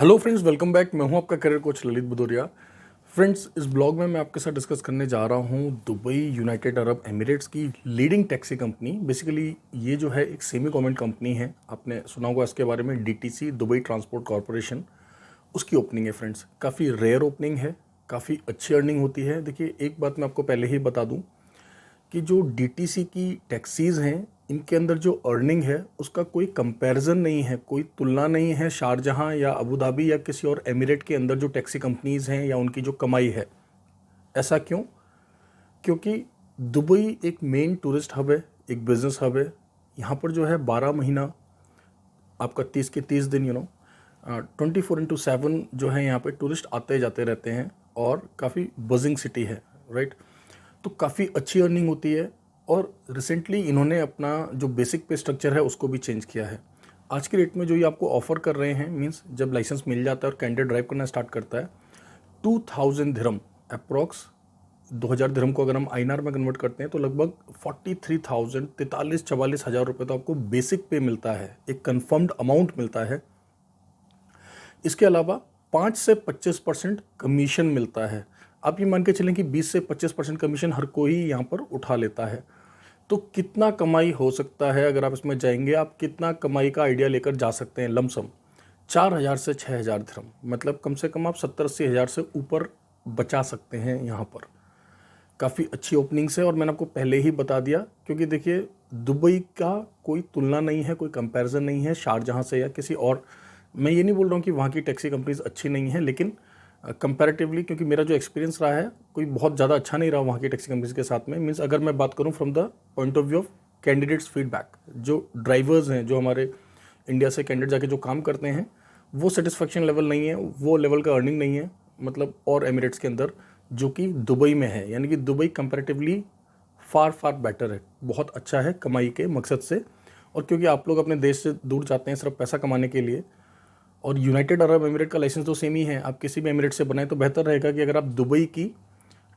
Hello friends, welcome back. मैं हूं आपका career coach Lalit Bhadauria. Friends, इस ब्लॉग में मैं आपके साथ डिस्कस करने जा रहा हूं दुबई यूनाइटेड अरब एमिरेट्स की लीडिंग टैक्सी कंपनी। बेसिकली ये जो है एक सेमी गवर्नमेंट कंपनी है। आपने सुना होगा इसके बारे में, डीटीसी दुबई ट्रांसपोर्ट कॉरपोरेशन। उसकी ओपनिंग है फ्रेंड्स, काफ़ी रेयर ओपनिंग है, काफ़ी अच्छी अर्निंग होती है। देखिए, एक बात मैं आपको पहले ही बता दूँ कि जो डीटीसी की टैक्सीज़ हैं, इनके अंदर जो अर्निंग है उसका कोई कंपैरिजन नहीं है, कोई तुलना नहीं है शारजहां या अबू धाबी या किसी और एमिरेट के अंदर जो टैक्सी कंपनीज़ हैं या उनकी जो कमाई है। ऐसा क्यों? क्योंकि दुबई एक मेन टूरिस्ट हब है, एक बिज़नेस हब है। यहाँ पर जो है 12 महीना आपका 30 के 30 दिन 24/7 जो है यहाँ पे टूरिस्ट आते जाते रहते हैं और काफ़ी बजिंग सिटी है, राइट। तो काफ़ी अच्छी अर्निंग होती है। और रिसेंटली इन्होंने अपना जो बेसिक पे स्ट्रक्चर है उसको भी चेंज किया है। आज की डेट में जो ये आपको ऑफर कर रहे हैं, मींस जब लाइसेंस मिल जाता है और कैंडिडेट ड्राइव करना स्टार्ट करता है, 2000 दिरहम अप्रॉक्स, 2000 दिरहम को अगर हम आईएनआर में कन्वर्ट करते हैं तो लगभग 43,000 43-44 हज़ार रुपये तो आपको बेसिक पे मिलता है, एक कन्फर्म्ड अमाउंट मिलता है। इसके अलावा 5 से 25% कमीशन मिलता है। आप ये मान के चलें कि 20 से 25% कमीशन हर कोई यहाँ पर उठा लेता है। तो कितना कमाई हो सकता है अगर आप इसमें जाएंगे? आप कितना कमाई का आइडिया लेकर जा सकते हैं? लमसम 4,000 से 6,000 दिरहम, मतलब कम से कम आप 70-80 हज़ार से ऊपर बचा सकते हैं यहाँ पर। काफ़ी अच्छी ओपनिंग्स है और मैंने आपको पहले ही बता दिया, क्योंकि देखिए, दुबई का कोई तुलना नहीं है, कोई कंपैरिजन नहीं है शारजहां से या किसी और। मैं ये नहीं बोल रहा हूँ कि वहाँ की टैक्सी कंपनीज अच्छी नहीं है, लेकिन कंपैरेटिवली, क्योंकि मेरा जो एक्सपीरियंस रहा है कोई बहुत ज़्यादा अच्छा नहीं रहा वहाँ की टैक्सी कंपनीज के साथ में। मीन्स अगर मैं बात करूँ from the point of view of candidates feedback, जो ड्राइवर्स हैं, जो हमारे इंडिया से कैंडिडेट जाके जो काम करते हैं, वो सेटिस्फेक्शन लेवल नहीं है, वो लेवल का अर्निंग नहीं है, मतलब और एमिरेट्स के अंदर जो कि दुबई में है। यानी कि दुबई कंपैरेटिवली फार फार बेटर है, बहुत अच्छा है कमाई के मकसद से। और क्योंकि आप लोग अपने देश से दूर जाते हैं सिर्फ पैसा कमाने के लिए, और यूनाइटेड अरब एमिरेट का लाइसेंस तो सेम ही है, आप किसी भी एमिरेट से बनाएं, तो बेहतर रहेगा कि अगर आप दुबई की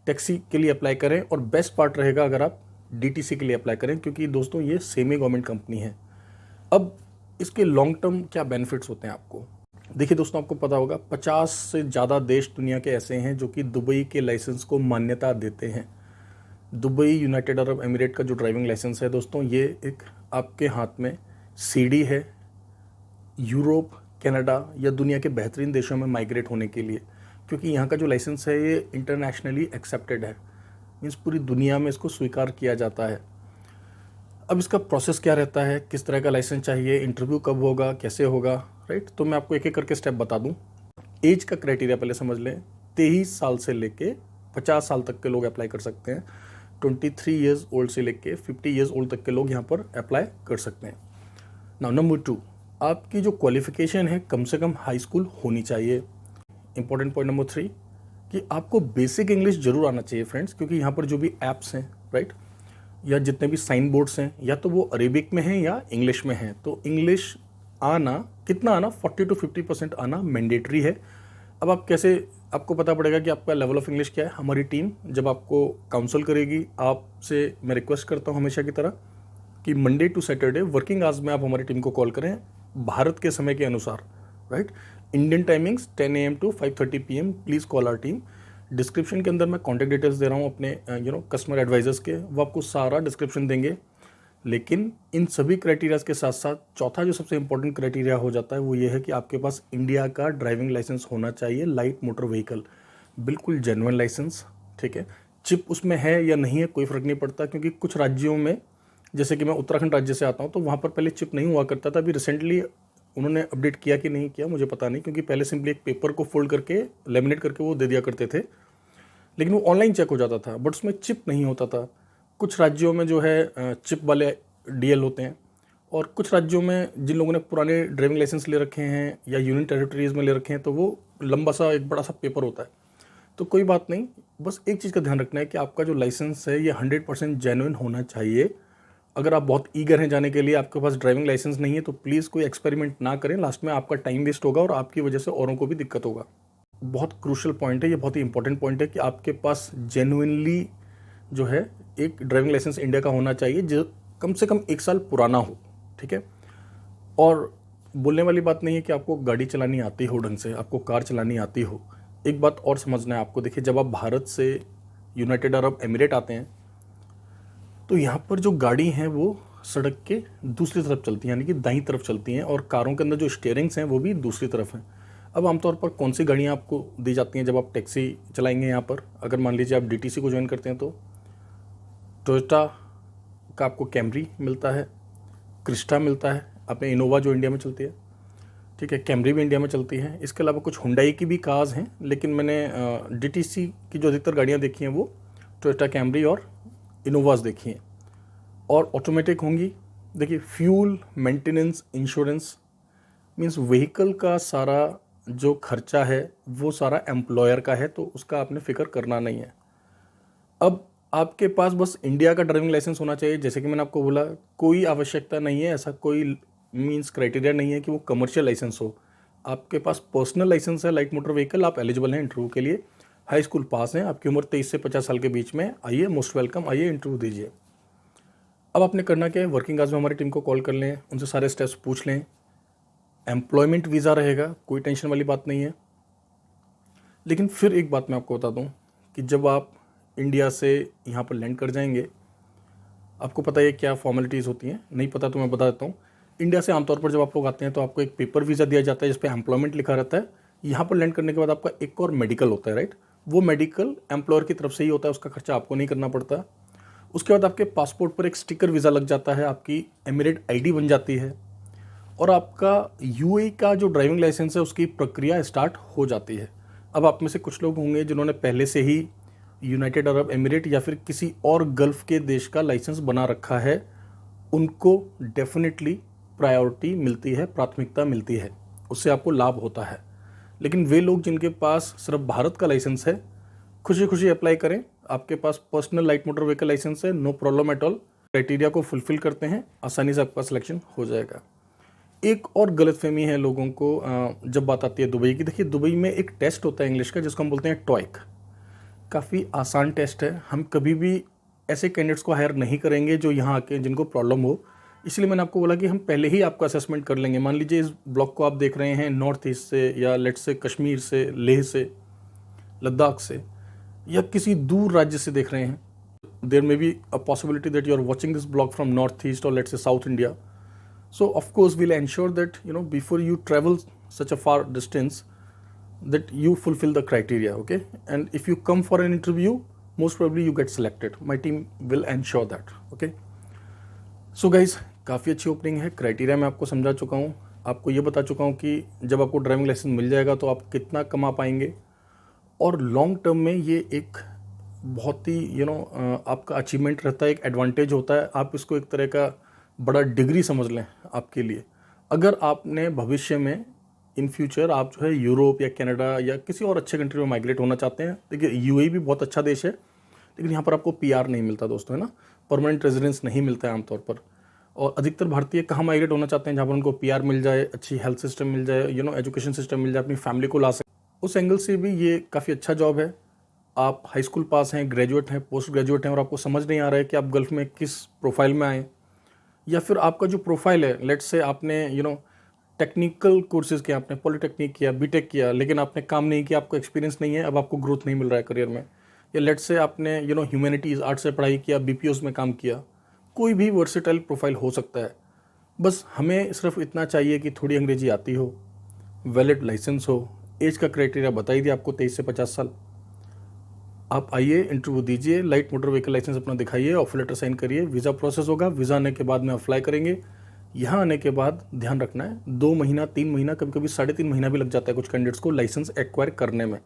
टैक्सी के लिए अप्लाई करें, और बेस्ट पार्ट रहेगा अगर आप डीटीसी के लिए अप्लाई करें, क्योंकि दोस्तों ये सेमी गवर्नमेंट कंपनी है। अब इसके लॉन्ग टर्म क्या बेनिफिट्स होते हैं आपको? देखिए दोस्तों, आपको पता होगा 50 से ज़्यादा देश दुनिया के ऐसे हैं जो कि दुबई के लाइसेंस को मान्यता देते हैं। दुबई यूनाइटेड अरब एमिरेट का जो ड्राइविंग लाइसेंस है दोस्तों, ये एक आपके हाथ में सीडी है यूरोप, कनाडा या दुनिया के बेहतरीन देशों में माइग्रेट होने के लिए, क्योंकि यहाँ का जो लाइसेंस है ये इंटरनेशनली एक्सेप्टेड है। मीन्स पूरी दुनिया में इसको स्वीकार किया जाता है। अब इसका प्रोसेस क्या रहता है, किस तरह का लाइसेंस चाहिए, इंटरव्यू कब होगा, कैसे होगा, राइट। तो मैं आपको एक एक करके स्टेप बता दूं। एज का क्राइटेरिया पहले समझ लें। 23 साल से लेके 50 साल तक के लोग अप्लाई कर सकते हैं। 23 ईयर्स ओल्ड से लेके 50 ईयर्स ओल्ड तक के लोग यहाँ पर अप्लाई कर सकते हैं। नाउ नंबर 2, आपकी जो क्वालिफिकेशन है कम से कम हाई स्कूल होनी चाहिए। इंपॉर्टेंट पॉइंट नंबर 3, कि आपको बेसिक इंग्लिश जरूर आना चाहिए फ्रेंड्स, क्योंकि यहाँ पर जो भी ऐप्स हैं, राइट, या जितने भी साइन बोर्ड्स हैं, या तो वो अरेबिक में हैं या इंग्लिश में हैं। तो इंग्लिश आना, कितना आना, 40 to 50% आना मैंडेटरी है। अब आप कैसे, आपको पता पड़ेगा कि आपका लेवल ऑफ इंग्लिश क्या है? हमारी टीम जब आपको काउंसल करेगी, आपसे मैं रिक्वेस्ट करता हूँ हमेशा की तरह कि Monday to Saturday working hours में आप हमारी टीम को कॉल करें, भारत के समय के अनुसार, right. Indian timings 10 AM to 5:30 PM। Please call our team. Description के अंदर मैं कॉन्टैक्ट डिटेल्स दे रहा हूँ अपने कस्टमर एडवाइजर्स के, वो आपको सारा डिस्क्रिप्शन देंगे। लेकिन इन सभी क्राइटेरियाज के साथ साथ चौथा जो सबसे इंपॉर्टेंट क्राइटेरिया हो जाता है वो ये है कि आपके पास इंडिया का ड्राइविंग लाइसेंस होना चाहिए, लाइट मोटर व्हीकल, बिल्कुल जेन्युइन लाइसेंस, ठीक है। चिप उसमें है या नहीं है कोई फ़र्क नहीं पड़ता, क्योंकि कुछ राज्यों में, जैसे कि मैं उत्तराखंड राज्य से आता हूँ, तो वहाँ पर पहले चिप नहीं हुआ करता था। अभी रिसेंटली उन्होंने अपडेट किया कि नहीं किया मुझे पता नहीं, क्योंकि पहले सिंपली एक पेपर को फोल्ड करके लेमिनेट करके वो दे दिया करते थे, लेकिन वो ऑनलाइन चेक हो जाता था, बट उसमें चिप नहीं होता था। कुछ राज्यों में जो है चिप वाले डीएल होते हैं, और कुछ राज्यों में जिन लोगों ने पुराने ड्राइविंग लाइसेंस ले रखे हैं या यूनियन टेरिटरीज़ में ले रखे हैं, तो वो लंबा सा एक बड़ा सा पेपर होता है। तो कोई बात नहीं, बस एक चीज़ का ध्यान रखना है कि आपका जो लाइसेंस है ये 100% जेन्युइन होना चाहिए। अगर आप बहुत ईगर हैं जाने के लिए, आपके पास ड्राइविंग लाइसेंस नहीं है, तो प्लीज़ कोई एक्सपेरिमेंट ना करें। लास्ट में आपका टाइम वेस्ट होगा और आपकी वजह से औरों को भी दिक्कत होगा। बहुत क्रूशल पॉइंट है ये, बहुत ही इंपॉर्टेंट पॉइंट है कि आपके पास जेन्युइनली जो है एक ड्राइविंग लाइसेंस इंडिया का होना चाहिए, जो कम से कम 1 साल पुराना हो, ठीक है। और बोलने वाली बात नहीं है कि आपको गाड़ी चलानी आती हो ढंग से, आपको कार चलानी आती हो। एक बात और समझना है आपको, देखिए जब आप भारत से यूनाइटेड अरब एमिरेट आते हैं तो यहाँ पर जो गाड़ी हैं वो सड़क के दूसरी तरफ चलती हैं, यानी कि दाईं तरफ चलती हैं, और कारों के अंदर जो स्टीयरिंग्स हैं वो भी दूसरी तरफ हैं। अब आमतौर पर कौन सी गाड़ियाँ आपको दी जाती हैं जब आप टैक्सी चलाएंगे यहाँ पर? अगर मान लीजिए आप डीटीसी को ज्वाइन करते हैं तो टोयोटा का आपको कैमरी मिलता है, क्रिस्टा मिलता है, अपने इनोवा जो इंडिया में चलती है, ठीक है, कैमरी भी इंडिया में चलती है। इसके अलावा कुछ हुंडई की भी कार्स हैं, लेकिन मैंने डीटीसी की जो अधिकतर गाड़ियाँ देखी हैं वो टोयोटा कैमरी और इनोवास देखी हैं, और ऑटोमेटिक होंगी। देखिए fuel, maintenance, insurance means vehicle का सारा जो खर्चा है वो सारा एम्प्लॉयर का है, तो उसका आपने फिक्र करना नहीं है। अब आपके पास बस इंडिया का ड्राइविंग लाइसेंस होना चाहिए। जैसे कि मैंने आपको बोला, कोई आवश्यकता नहीं है, ऐसा कोई मीन्स क्राइटेरिया नहीं है कि वो कमर्शियल लाइसेंस हो। आपके पास पर्सनल लाइसेंस है लाइट मोटर व्हीकल, आप एलिजिबल हैं इंटरव्यू के लिए, हाई स्कूल पास हैं, आपकी उम्र 23 से 50 साल के बीच में, आइए, मोस्ट वेलकम, आइए इंटरव्यू दीजिए। अब आपने करना क्या है, वर्किंग आवर्स में हमारी टीम को कॉल कर लें, उनसे सारे स्टेप्स पूछ लें। एम्प्लॉयमेंट वीज़ा रहेगा, कोई टेंशन वाली बात नहीं है। लेकिन फिर एक बात मैं आपको बता दूं कि जब आप इंडिया से यहाँ पर लैंड कर जाएंगे, आपको पता है क्या फॉर्मेलिटीज़ होती हैं, नहीं पता तो मैं बता देता हूँ। इंडिया से आमतौर पर जब आप लोग आते हैं तो आपको एक पेपर वीज़ा दिया जाता है जिस पे एम्प्लॉयमेंट लिखा रहता है। यहाँ पर लैंड करने के बाद आपका एक और मेडिकल होता है, राइट। वो मेडिकल एम्प्लॉयर की तरफ से ही होता है, उसका खर्चा आपको नहीं करना पड़ता। उसके बाद आपके पासपोर्ट पर एक स्टिकर वीज़ा लग जाता है, आपकी एमिरेट आईडी बन जाती है, और आपका यूएई का जो ड्राइविंग लाइसेंस है उसकी प्रक्रिया स्टार्ट हो जाती है। अब आप में से कुछ लोग होंगे जिन्होंने पहले से ही यूनाइटेड अरब एमिरेट या फिर किसी और गल्फ़ के देश का लाइसेंस बना रखा है, उनको डेफिनेटली प्रायोरिटी मिलती है, प्राथमिकता मिलती है, उससे आपको लाभ होता है। लेकिन वे लोग जिनके पास सिर्फ भारत का लाइसेंस है, खुशी खुशी अप्लाई करें। आपके पास personal light motor vehicle licence है, no problem at all. Criteria को फुलफिल करते हैं, आसानी से आपका सिलेक्शन हो जाएगा। एक और गलतफहमी है लोगों को जब बात आती है दुबई की। देखिए दुबई में एक टेस्ट होता है इंग्लिश का जिसको हम बोलते हैं टॉइक। काफ़ी आसान टेस्ट है, हम कभी भी ऐसे कैंडिडेट्स को हायर नहीं करेंगे जो यहाँ आके जिनको प्रॉब्लम हो। इसलिए मैंने आपको बोला कि हम पहले ही आपका असेसमेंट कर लेंगे। मान लीजिए इस ब्लॉग को आप देख रहे हैं नॉर्थ ईस्ट से, या लेट से कश्मीर से, लेह से, लद्दाख से, या किसी दूर राज्य से देख रहे हैं। There may be a possibility that you are watching this blog from north east और let's say south India. So of course we'll ensure that before you travel such a far distance that you fulfill the criteria, okay? And if you come for an interview, most probably you get selected. My team will ensure that, okay? So guys, काफ़ी अच्छी opening है। Criteria मैं आपको समझा चुका हूँ, आपको ये बता चुका हूँ कि जब आपको ड्राइविंग लाइसेंस मिल जाएगा तो आप कितना कमा पाएंगे, और लॉन्ग टर्म में ये एक बहुत ही आपका अचीवमेंट रहता है, एक एडवांटेज होता है। आप इसको एक तरह का बड़ा डिग्री समझ लें आपके लिए। अगर आपने भविष्य में इन फ्यूचर आप जो है यूरोप या कनाडा या किसी और अच्छे कंट्री में माइग्रेट होना चाहते हैं, देखिए यूएई भी बहुत अच्छा देश है, लेकिन यहाँ पर आपको पीआर नहीं मिलता दोस्तों, है ना, परमानेंट रेजिडेंस नहीं मिलता है आमतौर पर। और अधिकतर भारतीय कहाँ माइग्रेट होना चाहते हैं, जहाँ पर उनको पीआर मिल जाए, अच्छी हेल्थ सिस्टम मिल जाए, एजुकेशन सिस्टम मिल जाए, अपनी फैमिली को ला सकें। उस एंगल से भी ये काफ़ी अच्छा जॉब है। आप हाई स्कूल पास हैं, ग्रेजुएट हैं, पोस्ट ग्रेजुएट हैं, और आपको समझ नहीं आ रहा है कि आप गल्फ़ में किस प्रोफाइल में आएँ, या फिर आपका जो प्रोफाइल है, लेट्स से आपने टेक्निकल कोर्सेज किया, आपने पॉलिटेक्निक किया, बीटेक किया, लेकिन आपने काम नहीं किया, आपको एक्सपीरियंस नहीं है, अब आपको ग्रोथ नहीं मिल रहा है करियर में। या लेट्स से आपने ह्यूमैनिटीज़, आर्ट्स से पढ़ाई किया, बीपीओज में काम किया, कोई भी वर्सेटाइल प्रोफाइल हो सकता है। बस हमें सिर्फ इतना चाहिए कि थोड़ी अंग्रेजी आती हो, वैलिड लाइसेंस हो, एज का क्राइटेरिया बता ही दिया आपको, 23 से 50 साल। आप आइए, इंटरव्यू दीजिए, लाइट मोटर व्हीकल लाइसेंस अपना दिखाइए, ऑफर लेटर साइन करिए, वीज़ा प्रोसेस होगा, वीज़ा आने के बाद में अप्लाई करेंगे। यहाँ आने के बाद ध्यान रखना है 2 महीना, 3 महीना, कभी कभी 3.5 महीना भी लग जाता है कुछ कैंडिडेट्स को लाइसेंस एक्वायर करने में।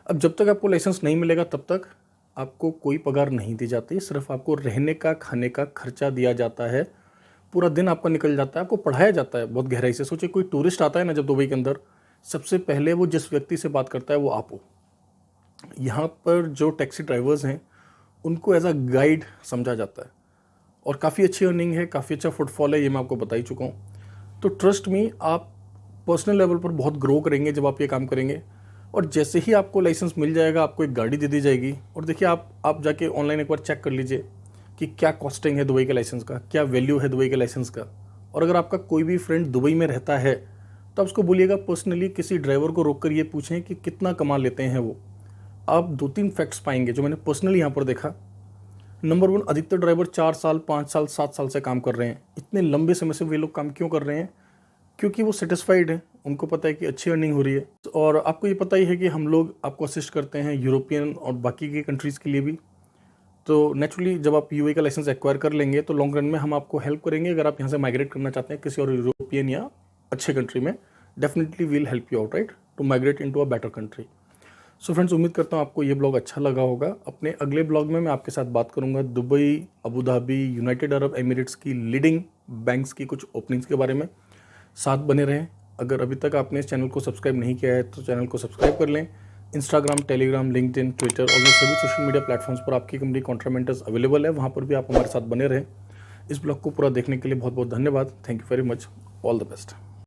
अब जब तक आपको लाइसेंस नहीं मिलेगा तब तक आपको कोई पगार नहीं दी जाती, सिर्फ आपको रहने का, खाने का खर्चा दिया जाता है। पूरा दिन आपका निकल जाता है, आपको पढ़ाया जाता है बहुत गहराई से। सोचिए कोई टूरिस्ट आता है ना जब दुबई के अंदर, सबसे पहले वो जिस व्यक्ति से बात करता है वो आप हो। यहाँ पर जो टैक्सी ड्राइवर्स हैं उनको एज अ गाइड समझा जाता है, और काफ़ी अच्छी अर्निंग है, काफ़ी अच्छा फुटफॉल है, ये मैं आपको बता ही चुका हूँ। तो ट्रस्ट मी, आप पर्सनल लेवल पर बहुत ग्रो करेंगे जब आप ये काम करेंगे। और जैसे ही आपको लाइसेंस मिल जाएगा, आपको एक गाड़ी दे दी जाएगी। और देखिए आप जाके ऑनलाइन एक बार चेक कर लीजिए कि क्या कॉस्टिंग है दुबई के लाइसेंस का, क्या वैल्यू है दुबई के लाइसेंस का। और अगर आपका कोई भी फ्रेंड दुबई में रहता है तो आप उसको बोलिएगा पर्सनली किसी ड्राइवर को रोक कर ये पूछें कि कितना कमा लेते हैं वो। आप 2-3 फैक्ट्स पाएंगे जो मैंने पर्सनली यहाँ पर देखा। नंबर 1, अधिकतर ड्राइवर 4 साल, 5 साल, 7 साल से काम कर रहे हैं। इतने लंबे समय से वे लोग काम क्यों कर रहे हैं? क्योंकि वो सेटिस्फाइड हैं, उनको पता है कि अच्छी अर्निंग हो रही है। और आपको ये पता ही है कि हम लोग आपको असिस्ट करते हैं यूरोपियन और बाकी के कंट्रीज़ के लिए भी। तो नेचुरली जब आप यूए का लाइसेंस एक्वायर कर लेंगे तो लॉन्ग रन में हम आपको हेल्प करेंगे। अगर आप यहाँ से माइग्रेट करना चाहते हैं किसी और यूरोपियन या अच्छे कंट्री में, definitely will help you out, right, to migrate into a better country. So friends, उम्मीद करता हूँ आपको ये ब्लॉग अच्छा लगा होगा। अपने अगले ब्लॉग में मैं आपके साथ बात करूँगा Dubai, Abu Dhabi, United Arab Emirates की लीडिंग बैंक्स की कुछ ओपनिंग्स के बारे में। साथ बने रहें। अगर अभी तक आपने इस चैनल को सब्सक्राइब नहीं किया है तो चैनल को सब्सक्राइब कर लें। इंस्टाग्राम, टेलीग्राम, लिंक्डइन, ट्विटर और सभी सोशल मीडिया प्लेटफॉर्म्स पर आपकी कंपनी कॉन्ट्रामेंटर्स अवेलेबल है, वहाँ पर भी आप हमारे साथ बने रहें। इस ब्लॉग को पूरा देखने के लिए बहुत बहुत धन्यवाद। Thank you very much. All the best.